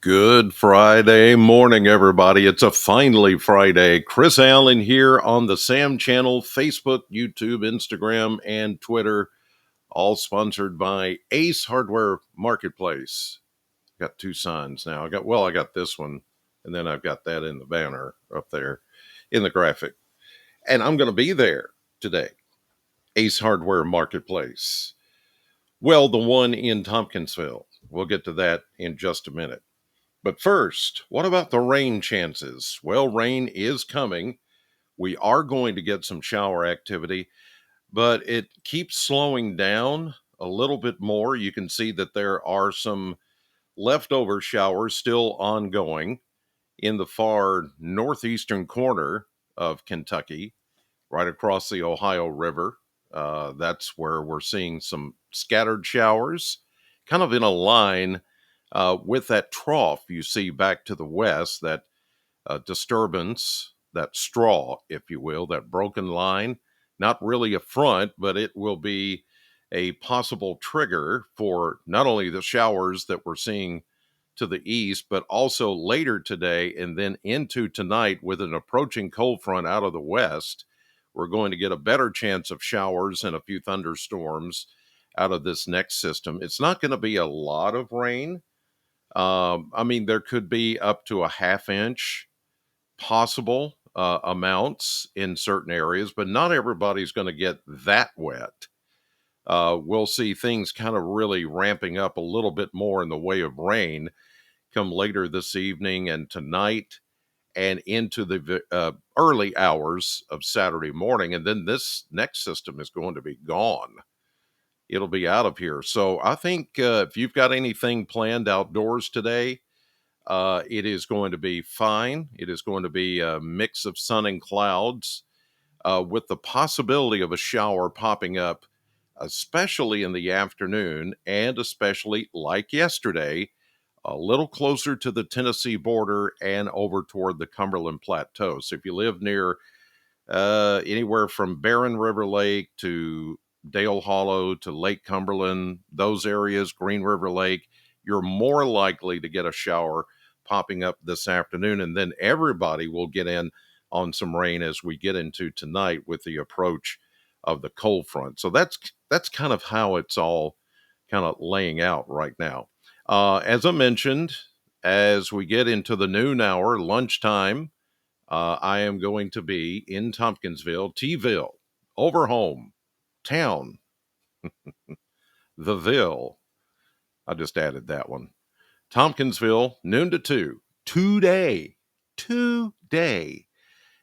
Good Friday morning, everybody. It's a finally Friday. Chris Allen here on the Sam channel, Facebook, YouTube, Instagram, and Twitter, all sponsored by Ace Hardware Marketplace. Got two signs now. I got this one, and then I've got that in the banner up there in the graphic. And I'm going to be there today. Ace Hardware Marketplace. Well, the one in Tompkinsville. We'll get to that in just a minute. But first, what about the rain chances? Well, rain is coming. We are going to get some shower activity, but it keeps slowing down a little bit more. You can see that there are some leftover showers still ongoing in the far northeastern corner of Kentucky, right across the Ohio River. That's where we're seeing some scattered showers, kind of in a line with that trough you see back to the west, that disturbance, that straw, if you will, that broken line. Not really a front, but it will be a possible trigger for not only the showers that we're seeing to the east, but also later today and then into tonight with an approaching cold front out of the west. We're going to get a better chance of showers and a few thunderstorms out of this next system. It's not going to be a lot of rain. There could be up to a half inch possible amounts in certain areas, but not everybody's going to get that wet. We'll see things kind of really ramping up a little bit more in the way of rain come later this evening and tonight and into the early hours of Saturday morning. And then this next system is going to be gone. It'll be out of here. So I think if you've got anything planned outdoors today, it is going to be fine. It is going to be a mix of sun and clouds with the possibility of a shower popping up, especially in the afternoon and especially like yesterday, a little closer to the Tennessee border and over toward the Cumberland Plateau. So if you live near anywhere from Barren River Lake to Dale Hollow to Lake Cumberland, those areas, Green River Lake, you're more likely to get a shower popping up this afternoon. And then everybody will get in on some rain as we get into tonight with the approach of the cold front. So that's kind of how it's all kind of laying out right now. As I mentioned, as we get into the noon hour, lunchtime, I am going to be in Tompkinsville, T-ville, over home, town, the Ville. I just added that one. Tompkinsville, noon to 2. Today.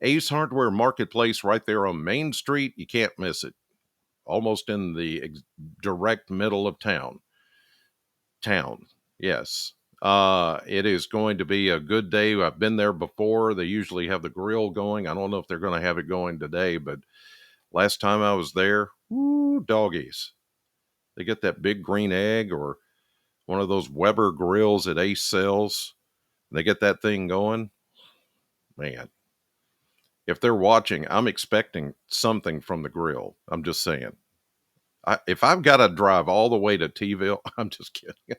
Ace Hardware Marketplace right there on Main Street. You can't miss it. Almost in the direct middle of town. Yes. It is going to be a good day. I've been there before. They usually have the grill going. I don't know if they're going to have it going today, but last time I was there, woo, doggies. They get that big green egg or one of those Weber grills that Ace sells. They get that thing going. Man, if they're watching, I'm expecting something from the grill. I'm just saying. If I've got to drive all the way to T-ville, I'm just kidding.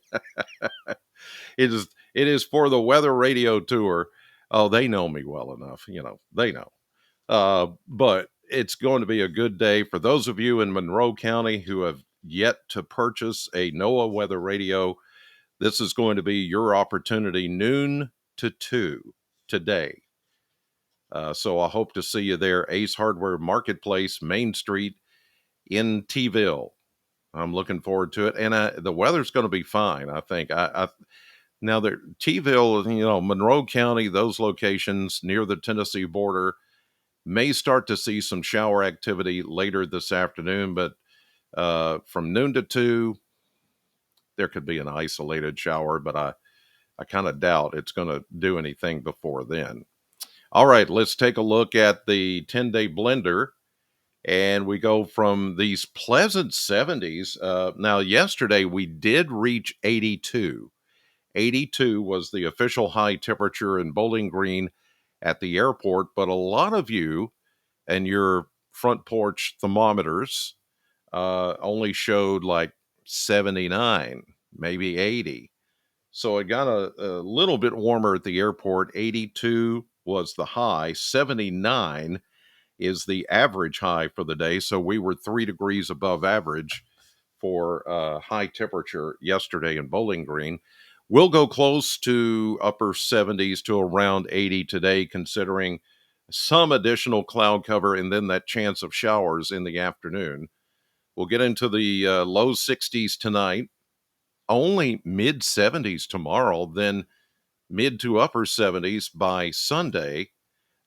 It is for the weather radio tour. Oh, they know me well enough. They know. But it's going to be a good day for those of you in Monroe County who have yet to purchase a NOAA weather radio. This is going to be your opportunity, noon to 2 today. So I hope to see you there. Ace Hardware Marketplace, Main Street in T-ville. I'm looking forward to it. And the weather's going to be fine, I think. Now, T-ville, Monroe County, those locations near the Tennessee border may start to see some shower activity later this afternoon, but from noon to 2, there could be an isolated shower, but I kind of doubt it's going to do anything before then. All right, let's take a look at the 10-day blender. And we go from these pleasant 70s. Now, yesterday we did reach 82. 82 was the official high temperature in Bowling Green at the airport. But a lot of you and your front porch thermometers only showed like 79, maybe 80. So it got a little bit warmer at the airport. 82 was the high, 79 is the average high for the day. So we were 3 degrees above average for high temperature yesterday in Bowling Green. We'll go close to upper 70s to around 80 today, considering some additional cloud cover and then that chance of showers in the afternoon. We'll get into the low 60s tonight, only mid 70s tomorrow, then mid to upper 70s by Sunday.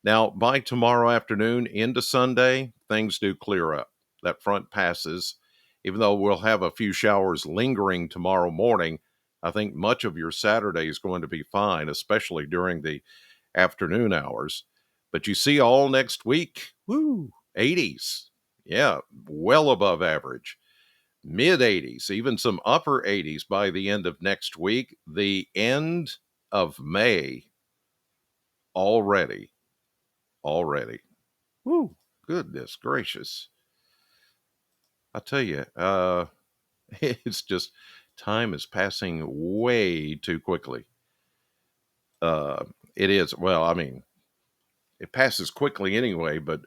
Now, by tomorrow afternoon into Sunday, things do clear up. That front passes. Even though we'll have a few showers lingering tomorrow morning, I think much of your Saturday is going to be fine, especially during the afternoon hours. But you see all next week, woo, 80s. Yeah, well above average. Mid 80s, even some upper 80s by the end of next week. The end of May already. Already. Woo, goodness gracious. I tell you, it's just time is passing way too quickly. Uh, it is. Well, I mean, it passes quickly anyway, but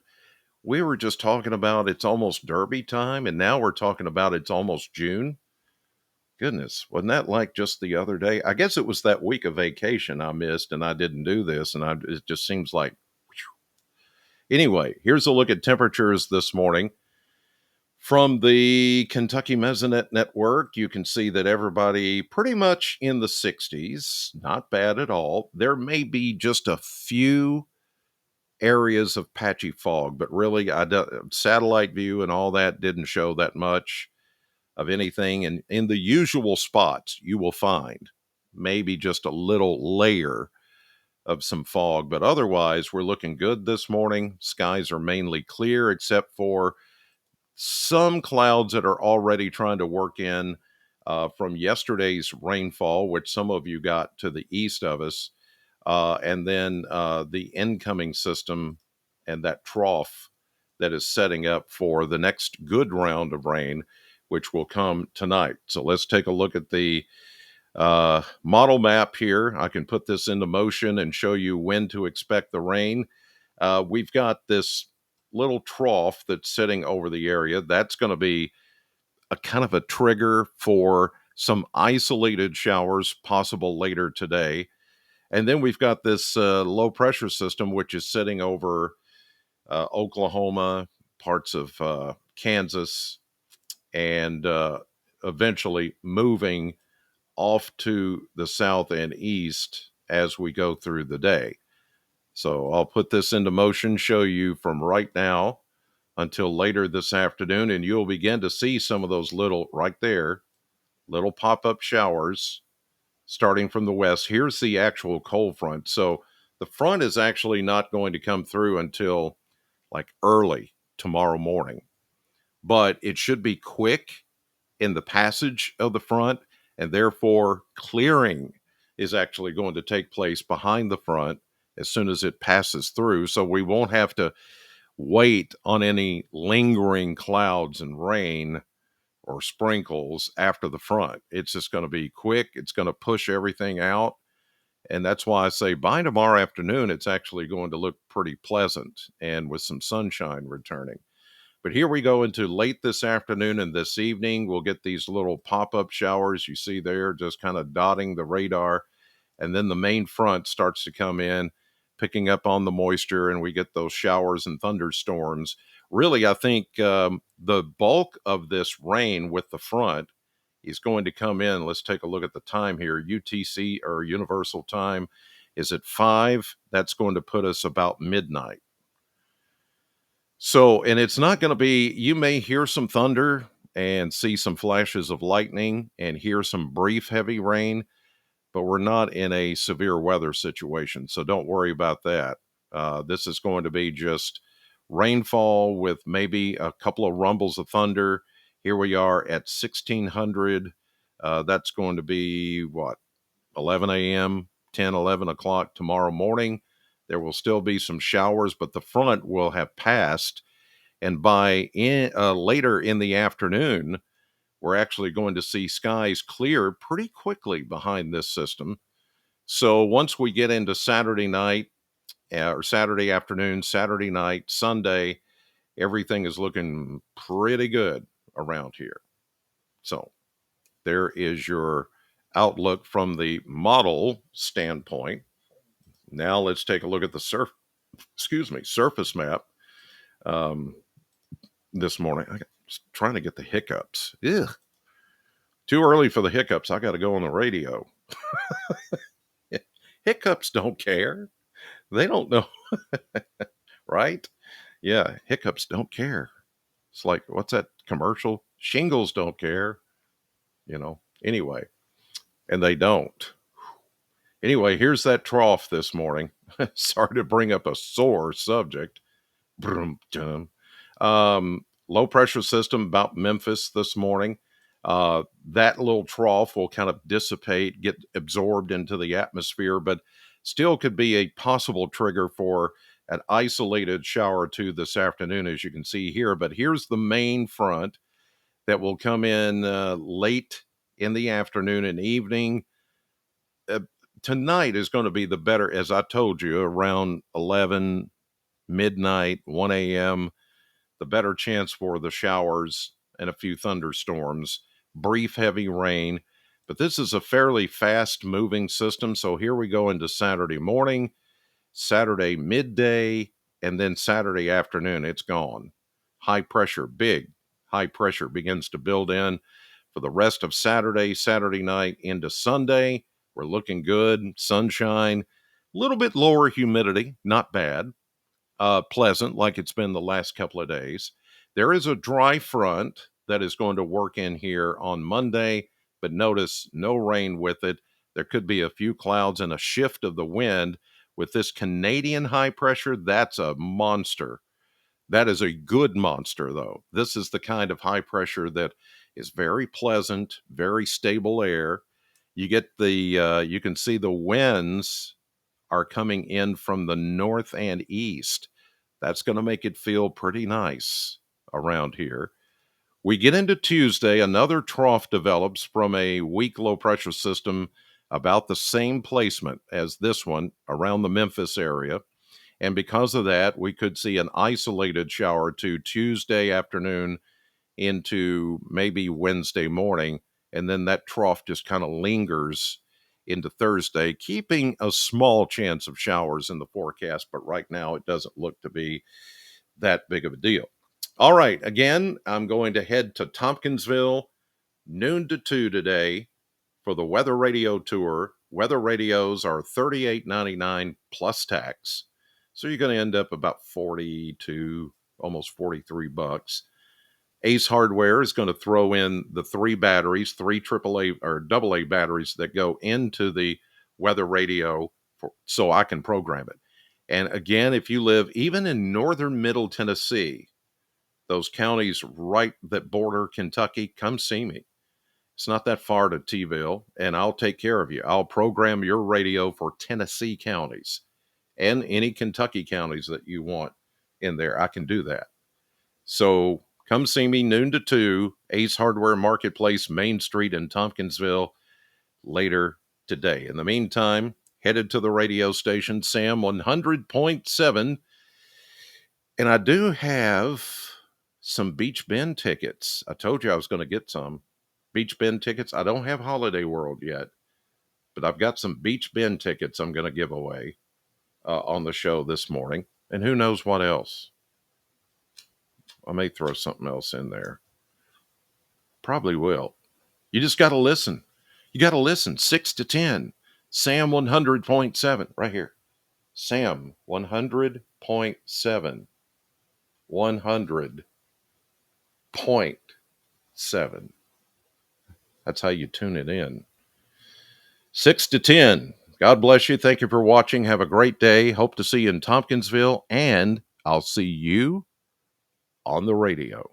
we were just talking about it's almost Derby time, and now we're talking about it's almost June. Goodness, wasn't that like just the other day? I guess it was that week of vacation I missed, and I didn't do this, and it just seems like. Anyway, here's a look at temperatures this morning. From the Kentucky Mesonet Network, you can see that everybody pretty much in the 60s, not bad at all. There may be just a few areas of patchy fog, but really, satellite view and all that didn't show that much of anything. And in the usual spots, you will find maybe just a little layer of some fog, but otherwise, we're looking good this morning. Skies are mainly clear, except for some clouds that are already trying to work in from yesterday's rainfall, which some of you got to the east of us, and then the incoming system and that trough that is setting up for the next good round of rain, which will come tonight. So let's take a look at the model map here. I can put this into motion and show you when to expect the rain. We've got this little trough that's sitting over the area. That's going to be a kind of a trigger for some isolated showers possible later today. And then we've got this low pressure system, which is sitting over Oklahoma, parts of Kansas, and eventually moving off to the south and east as we go through the day. So I'll put this into motion, show you from right now until later this afternoon, and you'll begin to see some of those right there, little pop-up showers starting from the west. Here's the actual cold front. So the front is actually not going to come through until like early tomorrow morning, but it should be quick in the passage of the front, and therefore clearing is actually going to take place behind the front as soon as it passes through. So we won't have to wait on any lingering clouds and rain or sprinkles after the front. It's just going to be quick. It's going to push everything out. And that's why I say by tomorrow afternoon, it's actually going to look pretty pleasant and with some sunshine returning. But here we go into late this afternoon and this evening. We'll get these little pop-up showers you see there, just kind of dotting the radar. And then the main front starts to come in, picking up on the moisture, and we get those showers and thunderstorms. Really, I think the bulk of this rain with the front is going to come in. Let's take a look at the time here. UTC, or Universal Time, is at 5. That's going to put us about midnight. So, and it's not going to be, you may hear some thunder and see some flashes of lightning and hear some brief heavy rain, but we're not in a severe weather situation. So don't worry about that. This is going to be just rainfall with maybe a couple of rumbles of thunder. Here we are at 1600. That's going to be what, 11 a.m., 10, 11 o'clock tomorrow morning. There will still be some showers, but the front will have passed. And by later in the afternoon, we're actually going to see skies clear pretty quickly behind this system. So once we get into Saturday night or Saturday afternoon, Saturday night, Sunday, everything is looking pretty good around here. So there is your outlook from the model standpoint. Now let's take a look at the surface map. Um, this morning, I was trying to get the hiccups. Ugh. Too early for the hiccups. I got to go on the radio. Hiccups don't care. They don't know, right? Yeah, hiccups don't care. It's like, what's that commercial? Shingles don't care, Anyway, and they don't. Anyway, here's that trough this morning. Sorry to bring up a sore subject. Low pressure system about Memphis this morning. That little trough will kind of dissipate, get absorbed into the atmosphere, but still could be a possible trigger for an isolated shower or two this afternoon, as you can see here. But here's the main front that will come in late in the afternoon and evening. Tonight is going to be the better, as I told you, around 11, midnight, 1 a.m., the better chance for the showers and a few thunderstorms, brief heavy rain. But this is a fairly fast moving system. So here we go into Saturday morning, Saturday midday, and then Saturday afternoon. It's gone. High pressure, big high pressure begins to build in for the rest of Saturday, Saturday night into Sunday. We're looking good. Sunshine, a little bit lower humidity, not bad. Pleasant like it's been the last couple of days. There is a dry front that is going to work in here on Monday, but notice no rain with it. There could be a few clouds and a shift of the wind. With this Canadian high pressure, that's a monster. That is a good monster, though. This is the kind of high pressure that is very pleasant, very stable air. You get you can see the winds are coming in from the north and east. That's going to make it feel pretty nice around here. We get into Tuesday, another trough develops from a weak low pressure system about the same placement as this one around the Memphis area. And because of that, we could see an isolated shower to Tuesday afternoon into maybe Wednesday morning. And then that trough just kind of lingers into Thursday, keeping a small chance of showers in the forecast. But right now, it doesn't look to be that big of a deal. All right. Again, I'm going to head to Tompkinsville, noon to 2 today for the Weather Radio Tour. Weather radios are $38.99 plus tax. So you're going to end up about 42, almost 43 bucks. Ace Hardware is going to throw in the three AAA or AA batteries that go into the weather radio so I can program it. And again, if you live even in northern middle Tennessee, those counties right that border Kentucky, come see me. It's not that far to T-ville, and I'll take care of you. I'll program your radio for Tennessee counties and any Kentucky counties that you want in there. I can do that. So come see me noon to 2, Ace Hardware Marketplace, Main Street in Tompkinsville later today. In the meantime, headed to the radio station, Sam 100.7. And I do have some Beach Bend tickets. I told you I was going to get some Beach Bend tickets. I don't have Holiday World yet, but I've got some Beach Bend tickets I'm going to give away on the show this morning. And who knows what else? I may throw something else in there. Probably will. You just got to listen. You got to listen. 6 to 10. Sam 100.7 right here. Sam 100.7. 100.7. That's how you tune it in. 6 to 10. God bless you. Thank you for watching. Have a great day. Hope to see you in Tompkinsville, and I'll see you on the radio.